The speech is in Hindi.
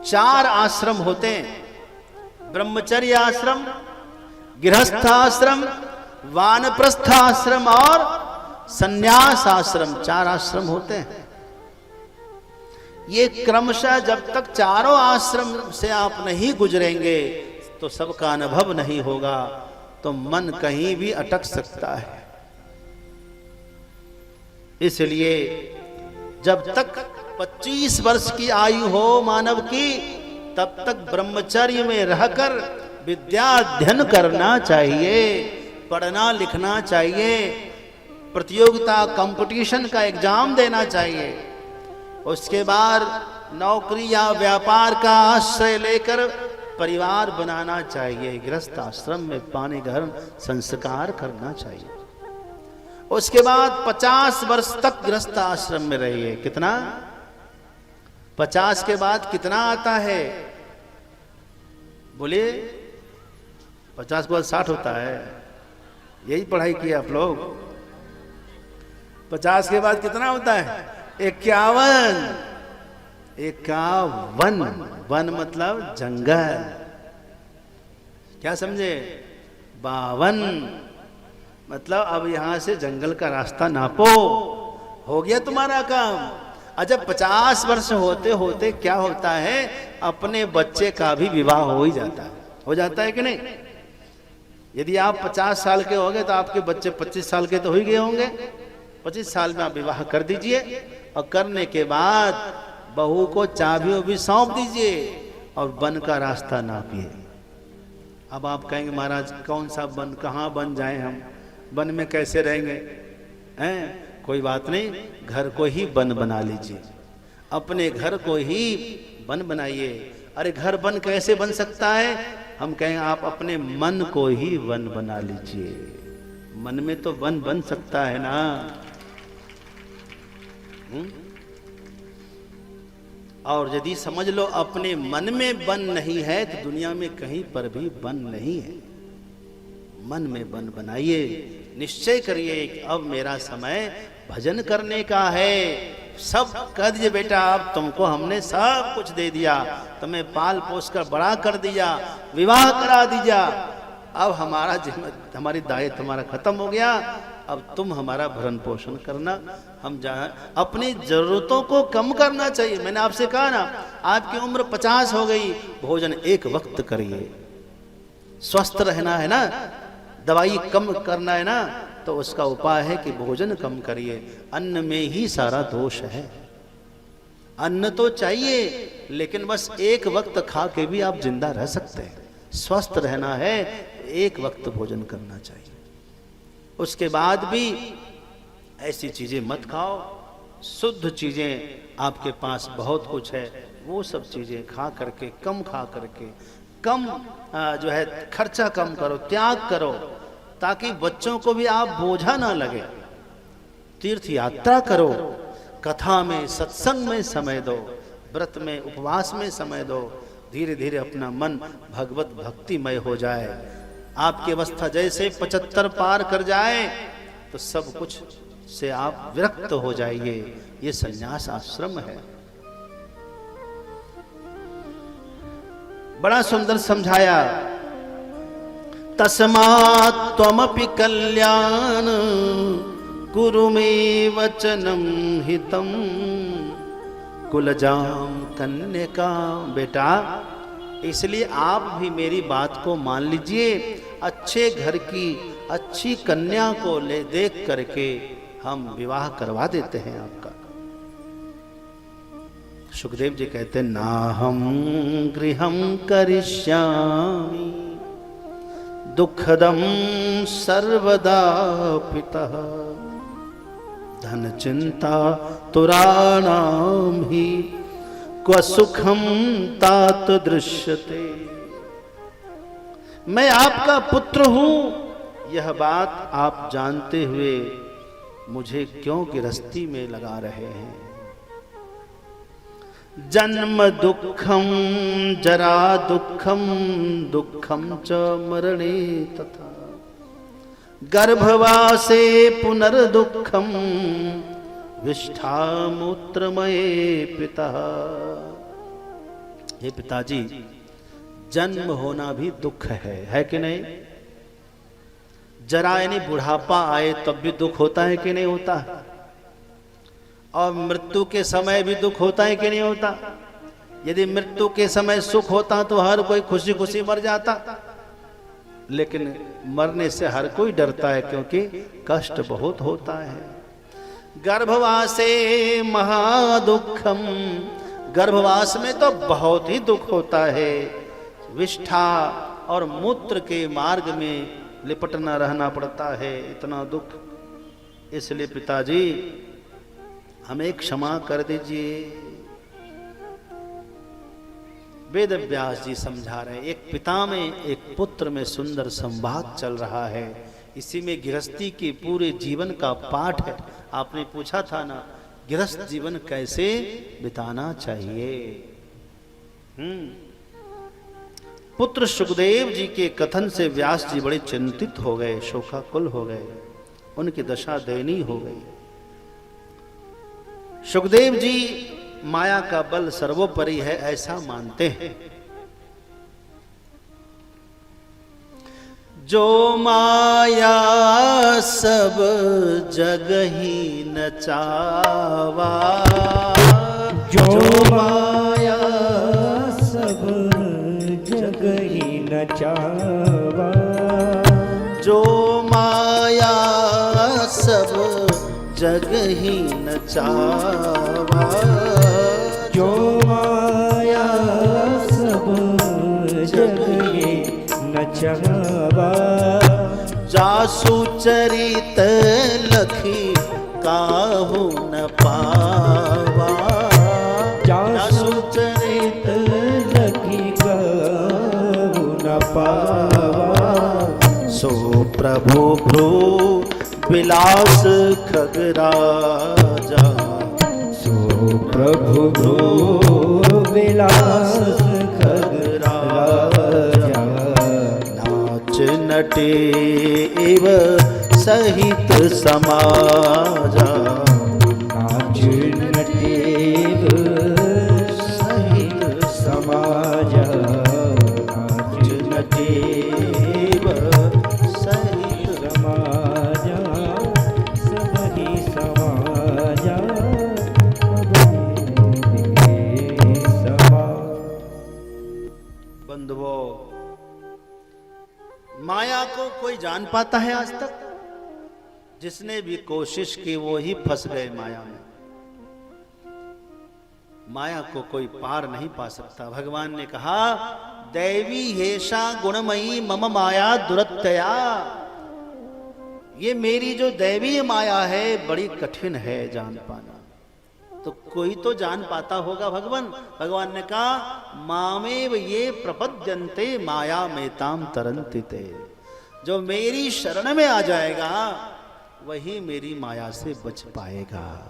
4 आश्रम होते हैं, ब्रह्मचर्य आश्रम, गृहस्थ आश्रम, वानप्रस्थ आश्रम और संन्यास आश्रम। 4 आश्रम होते हैं। ये क्रमशः जब तक चारों आश्रम से आप नहीं गुजरेंगे तो सबका अनुभव नहीं होगा, तो मन कहीं भी अटक सकता है। इसलिए जब तक 25 वर्ष की आयु हो मानव की, तब तक ब्रह्मचर्य में रहकर विद्या अध्ययन करना चाहिए, पढ़ना लिखना चाहिए, प्रतियोगिता कंपटीशन का एग्जाम देना चाहिए। उसके बाद नौकरी या व्यापार का आश्रय लेकर परिवार बनाना चाहिए, गृहस्थ आश्रम में पानी ग्रहण संस्कार करना चाहिए। उसके बाद 50 वर्ष तक गृहस्थ आश्रम में रहिए। कितना? 50 के बाद कितना आता है? बोलिए। 50 के बाद 60 होता है। यही पढ़ाई किए आप लोग। 50 के बाद कितना होता है? 51। 51 वन मतलब जंगल। क्या समझे? 52 मतलब अब यहां से जंगल का रास्ता नापो, हो गया तुम्हारा काम। अच्छा, 50 वर्ष होते होते क्या होता है? अपने बच्चे का भी विवाह हो ही जाता है। हो जाता है कि नहीं? यदि आप 50 साल के हो गए तो आपके बच्चे 25 साल के तो हो ही गए होंगे। 25 साल में आप विवाह कर दीजिए, और करने के बाद बहू को चाबी भी सौंप दीजिए और वन का रास्ता नापिए। अब आप कहेंगे महाराज कौन सा वन, कहाँ बन जाए हम, वन में कैसे रहेंगे? हैं? कोई बात नहीं, घर को ही वन बना लीजिए। अपने घर को ही वन बनाइए। अरे घर वन कैसे बन सकता है? हम कहें आप अपने मन को ही वन बना लीजिए। मन में तो वन बन सकता है ना। और यदि समझ लो अपने मन में वन नहीं है तो दुनिया में कहीं पर भी वन नहीं है। मन में वन बनाइए, निश्चय करिए कि अब मेरा समय भजन करने का है। सब कह दीजिए बेटा, अब तुमको हमने सब कुछ दे दिया, तुम्हें पाल पोस कर बड़ा कर दिया, विवाह करा दिया, अब हमारी दायित्व तुम्हारा खत्म हो गया, अब तुम हमारा भरण पोषण करना। हम जहाँ अपनी जरूरतों को कम करना चाहिए। मैंने आपसे कहा ना, आपकी उम्र 50 हो गई, भोजन एक वक्त करिए। स्वस्थ रहना है ना, दवाई कम करना है ना, तो उसका उपाय है कि भोजन कम करिए। अन्न में ही सारा दोष है। अन्न तो चाहिए, लेकिन बस एक वक्त खा के भी आप जिंदा रह सकते हैं। स्वस्थ रहना है, एक वक्त भोजन करना चाहिए। उसके बाद भी ऐसी चीजें मत खाओ। शुद्ध चीजें आपके पास बहुत कुछ है, वो सब चीजें खा करके, कम खा करके, कम जो है खर्चा कम करो, त्याग करो, ताकि बच्चों को भी आप बोझा ना लगे। तीर्थ यात्रा करो, कथा में, सत्संग में समय दो, व्रत में, उपवास में समय दो। धीरे धीरे अपना मन भगवत भक्तिमय हो जाए। आपकी अवस्था जैसे 75 पार कर जाए तो सब कुछ से आप विरक्त हो जाइए। ये संन्यास आश्रम है। बड़ा सुंदर समझाया। तस्मात् त्वमपि कल्याण कुरु मे वचनम हितम कुलजाम कन्यका। बेटा, इसलिए आप भी मेरी बात को मान लीजिए। अच्छे घर की अच्छी कन्या को ले देख करके हम विवाह करवा देते हैं आपका। सुखदेव जी कहते हैं, ना हम गृहं करिष्यामि दुखदम सर्वदा पितः धन चिंता तुराणाम ही क्व सुखम तात दृश्यते। मैं आपका पुत्र हूं, यह बात आप जानते हुए मुझे क्यों गृहस्थी में लगा रहे हैं। जन्म दुखम जरा दुखम दुखम च मरणे तथा गर्भवासे पुनर्दुखम विष्ठा मूत्रमये पिता। हे पिताजी, जन्म होना भी दुख है कि नहीं? जरा यानी बुढ़ापा आए तब भी दुख होता है कि नहीं होता? और मृत्यु के समय भी दुख होता है कि नहीं होता? यदि मृत्यु के समय सुख होता तो हर कोई खुशी खुशी मर जाता, लेकिन मरने से हर कोई डरता है क्योंकि कष्ट बहुत होता है। गर्भवासे महादुखम, गर्भवास में तो बहुत ही दुख होता है। विष्ठा और मूत्र के मार्ग में लिपटना रहना पड़ता है, इतना दुख। इसलिए पिताजी हमें क्षमा कर दीजिए। वेद व्यास जी समझा रहे हैं, एक पिता में एक पुत्र में सुंदर संवाद चल रहा है। इसी में गृहस्थी के पूरे जीवन का पाठ है। आपने पूछा था ना, गृहस्थ जीवन कैसे बिताना चाहिए। पुत्र सुखदेव जी के कथन से व्यास जी बड़े चिंतित हो गए, शोकाकुल हो गए, उनकी दशा दयनीय हो गई। सुखदेव जी माया का बल सर्वोपरि है ऐसा मानते हैं। जो माया सब जग ही नचावा, जो माया सब जग ही नचावा, जो माया सब जग ही नचावा, जो माया सब जग ही नचावा, जासु चरित लखी काहू न पावा, जासु चरित लखी काहू न पावा, सो प्रभु भ्रू विलास खगराजा, सो प्रभु भ्रू विलास खगराजा, नाच नटे एव सहित समाजा, नाच नटेव सहित समाजा, नाच नटेव सहित समाजा, सबही समाजा, सबही समा। बंधुओं, माया को कोई जान पाता है आज तक? जिसने भी कोशिश की वो ही फंस गए माया में। माया को कोई पार नहीं पा सकता। भगवान ने कहा, दैवी हेषा गुणमयी मम माया दुरत्यया, ये मेरी जो दैवीय माया है बड़ी कठिन है जान पाना। तो कोई तो जान पाता होगा भगवान। भगवान ने कहा, मामेव ये प्रपद्यन्ते माया मेताम तरन्ति ते, जो मेरी शरण में आ जाएगा वही मेरी माया से बच पाएगा।